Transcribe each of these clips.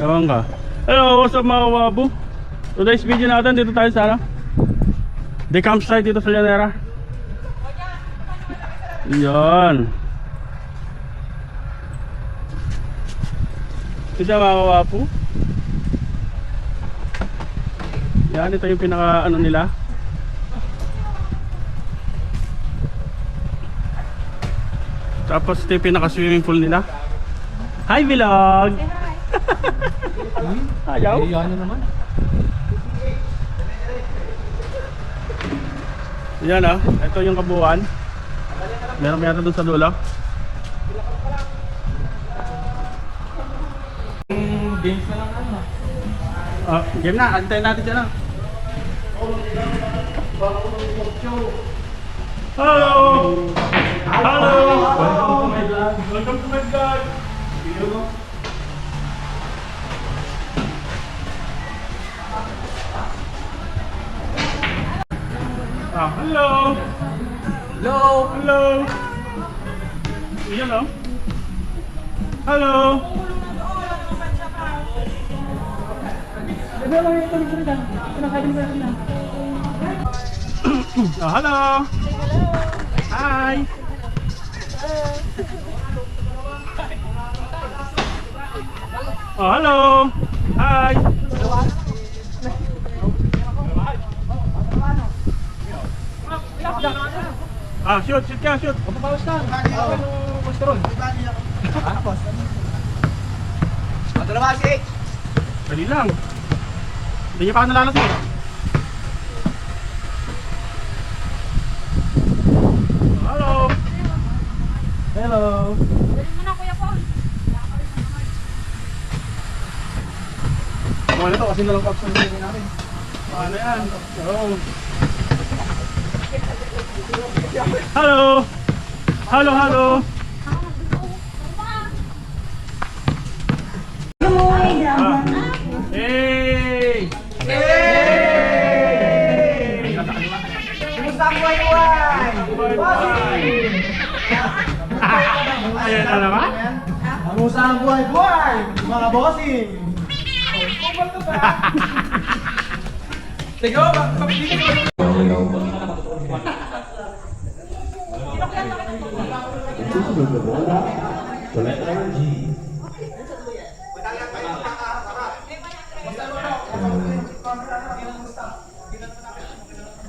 Ewan ka. Hello, what's up mga kawapo? Today's video natin, dito tayo sa the campsite dito sa Llanera. Yan. Ito siya mga kawapo. Yan, ito yung pinaka ano nila. Tapos ito yung pinaka swimming pool nila. Hi vlog! Ayaw? Ano naman? Yan ito yung kabuuan. Meron kaya doon sa dulo. Games na lang ano. Game na, antayin natin dyan Hello! Hello! Welcome to my vlog! Hello! Hello! Hello! Yan Hello! Hello! Hi! Hello! Hi! Shoot ka, shoot! Papabawas ka! Basta ron! Ha? Ito naman si H! Dali lang! Hindi niya pa nalalasing Hello! Hello! Dali mo na Kuya Paul. Ano to? Kasi nalang kapsan natin. Ano yan? Hello! Hello, hello! Hey! Hey! Kumusta ang buhay-buhay? Ayan na naman? Kumusta ang buhay-buhay? Mga bossing! Sige, kapitili ka!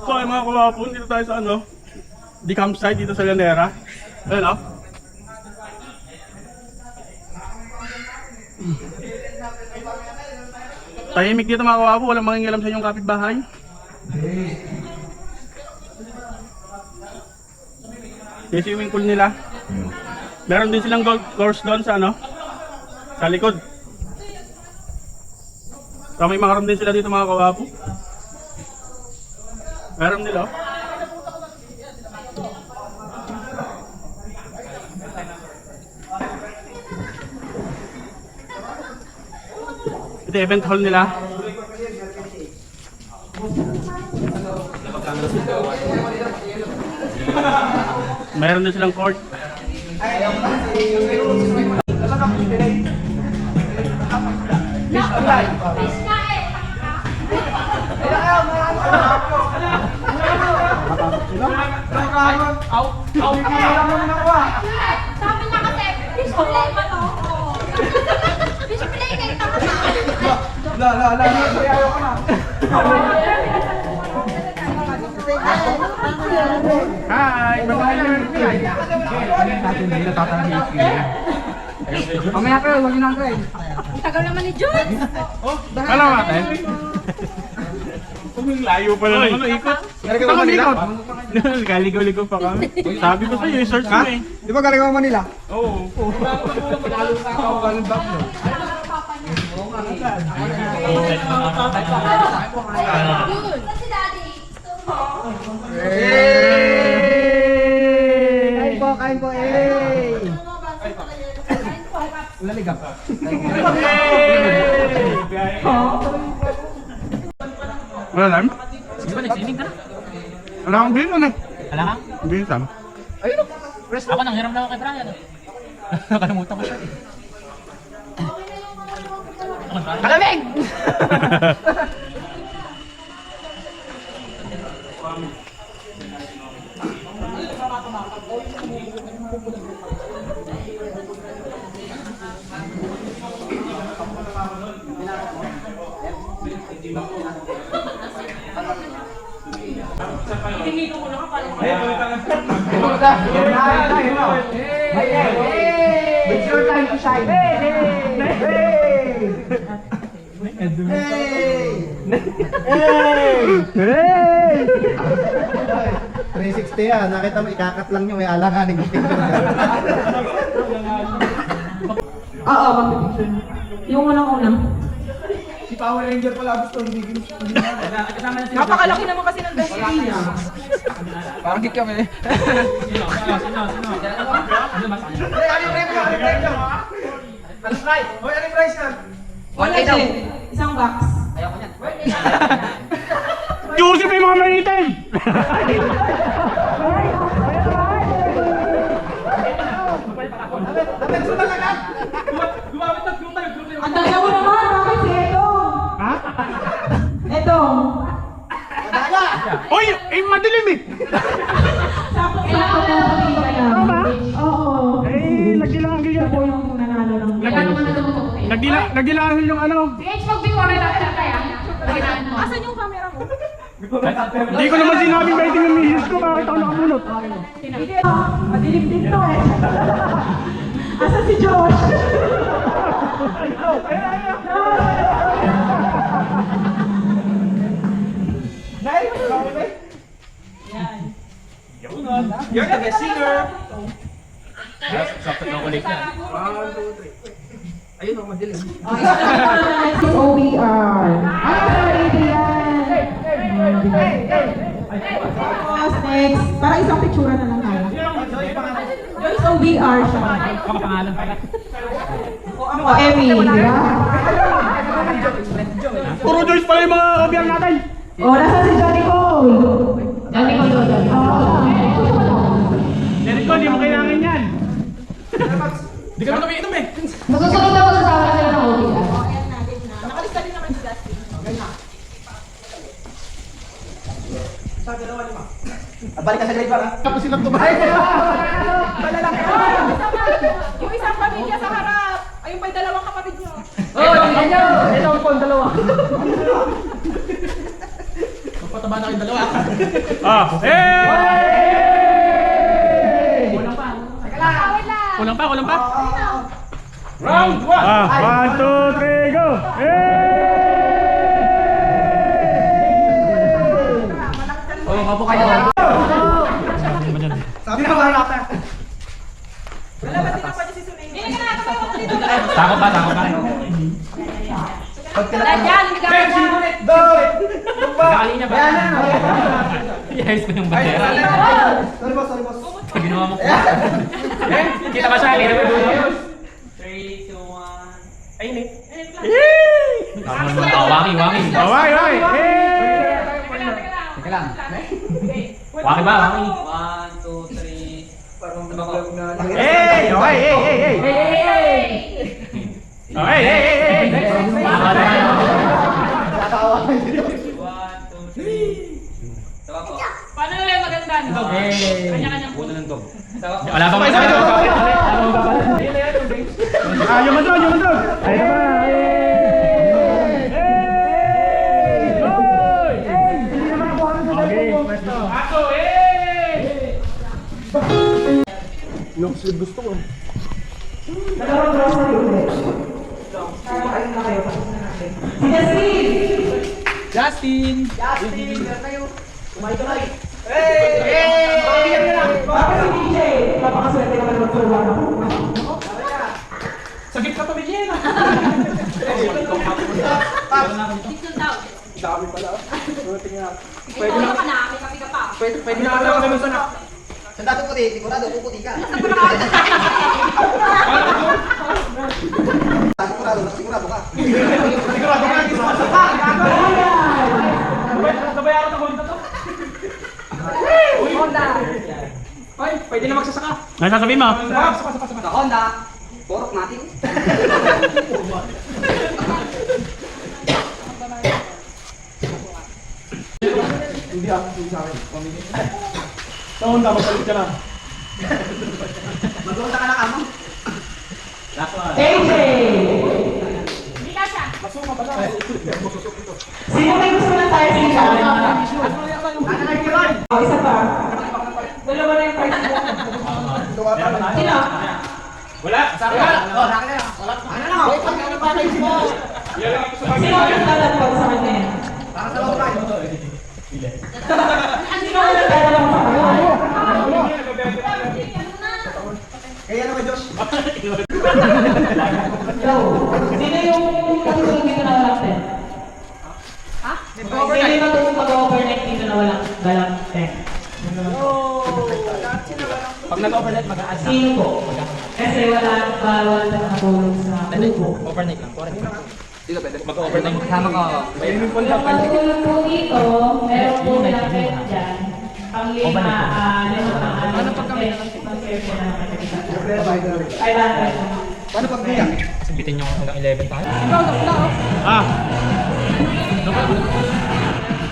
So ay mga kawapon, dito tayo sa the campsite dito sa Llanera. Ayan tahimik dito mga kawapo, walang mangingialam sa inyong kapitbahay. Yung swimming pool nila. Meron din silang golf course doon sa sa likod. So may mga room din sila dito mga kawapo. Meron nila ito event hall nila. Meron din silang court. Sabi niya kasi, display pa to. Display kayo tama sa akin. Ayaw ko na! Hi! Mamaya kayo, huwag yun ang kayo. Ang tagal naman ni John. Alam natin? Layo pala ng ikot. Galing ka Manila? Galigaw-ligaw pa kami. Sabi ko sa'yo, i-search mo eh. Di ba galing ka Manila? Oo. Yun. Si Daddy. Kain po, kain po, Laligap. Wala lang? Di ba nagsinig ka na? Wala akong bilis eh. Wala ka? Bilis lang. Ayun o. Ako nang hiram na ako kay Brian. Nakalimutan ko siya. Malamig! It's your time to shine. Hey! 360 yan. Nakita mo, ikakat lang nyo. May alanganin. Oo, mag-picture. Yung unang-unang. Si Power Ranger pala gusto. Hindi Napakalaki naman kasi ng destiny niya. Parang git kami. Sino? Ano yung review? Ano yung review? Ano price? Hoy, ano yung price yan? Wala daw. Isang box. Joseph may mga malitin! Ang dalawa naman, bakit si Edong? Ha? Edong. Oy! Eh, madilim eh! Sakto-sakto po pakita lang. Tama? Oo. Eh, nagdilangan Siya po yung nanalo ng Nagdilangan yung ano. Asan yung camera mo? Hindi ko naman sinabing waiting yung misis ko. Bakit ako nakapunot? Madilim din to eh. Asan si Josh? You're the best singer. Ayun o, madilim. OBR. Ano sa yan? Tapos next, para isang picture na lang tayo. Joyce OBR siya. O, Emmy, di ba? Puro Joyce pala yung mga kabiyan natin. O, nasa si Johnny Cole? Johnny Cole. Derek ko, hindi mo kailangan yan. Hindi ka na umiinom eh. Masusunod na magsasama sila ng OBR. Balik ka sa grade para. Tapos silang tumahay. Yung isang pamilya sa harap. Ayun pa'y dalawang kapatid nyo. Ito ang phone, dalawa. Magpataba na kayong dalawa. Ah, hey! Kulang pa. Kulang pa. Round 1! Ah, 1, 2, 3, go! Hey! Oo, mapo kayo. Sabi na ba natin? Wala ba tinapa niya si Sunay? Hindi ka na kapag ako dito. Tako pa. Diyan, hindi ka pa. Nakali niya ba? Yes, pa yung bandera. Sorry boss. Ginawa mo ko. Kita ba siya? Kita ba siya? 3, 2, 1. Ayun eh. Wangi. Hey! Teka lang. Wangi ba? Wangi. 1, 2, 3. Parang nabaglag na. Hey! Okay, hey! Okay, hey! Tatawa. 1, 2, 3. Tawa po. Paano na lang maganda? Kanya-kanyang Buto ng dog. Wala pa yung mandog! Ayun na ba? Justin! Kumain ka kayo. Hey! Bakit si DJ? Napakaswerte naman magtuwa na. Sagip ka pa, Bigyan! Dami pala. Pwede na ka na, may kapi ka pa. Pwede na alam kami sa nak. Sa dato puti, sigurado puputi ka. Sigurado ka. Sigurado ka, hindi sa nabayaran ng Honda to. Honda! Ay, pwede na magsasaka. Ano sasabihin mo? Sa Honda, porok natin. Hindi ako hindi sa akin. Sa Honda, magpalit ka na. Mag-uunta ka na kamo. AJ! Hindi ka siya. Sino may gusto ng tire dito? Oh, isa pa. Dalawa na yung price mo. Sino? Wala. Oh, sa akin na. Wala. Ano na? Wait, pag ano package mo? Sino ang nagdadalaw sa kanya yan? Para sa loob tayo. Sino ang nagdadalaw sa kanya? Kaya naman, Josh. Go. Sino yung katulong dito na walang tent? Ha? Sino yung katulong mag-overnight dito na walang tent? Pag nag-overnight, mag-a-add na. Sino po? Kasi bawal na nakatulong sa grupo. Overnight lang. Dito pwede. Mag-overnight. Kasama ka. Yung matulog po dito, meron po nilang tent dyan. Pang-lima, ano pag kami pang-share siya na nakakita. 500. Paano pag niya? Bitin yung hanggang 11 tayo. Ah.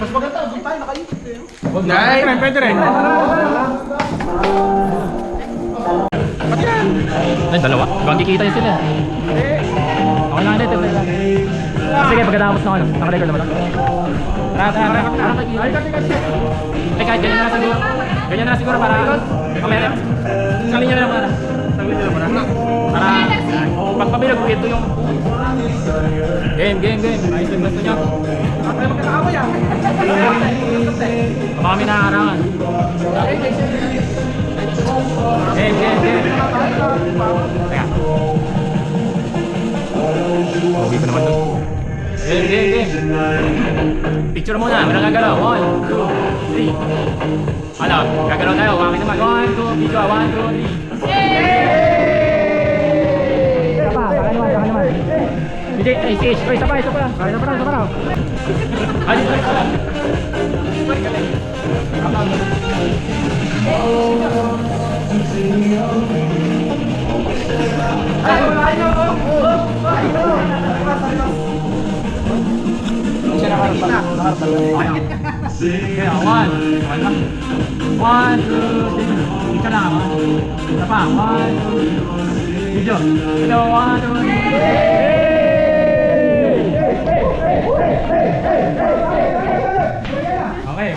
Mas maganda, doon tayo naka-YouTube eh. Huwag na. Pwede rin. Ay, dalawa. Bang kikita yun sila. Okay lang dito. Sige, pagkatapos na ano. Naka-record naman ako. Tara. Ay, kahit ganyan na lang siguro. Ganyan na lang siguro para kamera. Sabi niya na lang para. Para pagpabilag ko ito yung game. Ayos yung gusto niyo. Baka kami nakakarangan. Game. Teka. Pogi ko naman doon. Game. Picture muna, walang gagalaw. 1, 2, 3. Ano, gagalaw tayo. Kami naman. 1, 2, video. 1, 2, 3. Saka naman. Hindi, isa pa. Kaya, 1, 2, 3. Ito lang ako. Isa pa, 1, 2, video. Hello, 1, 2, 3. Okay,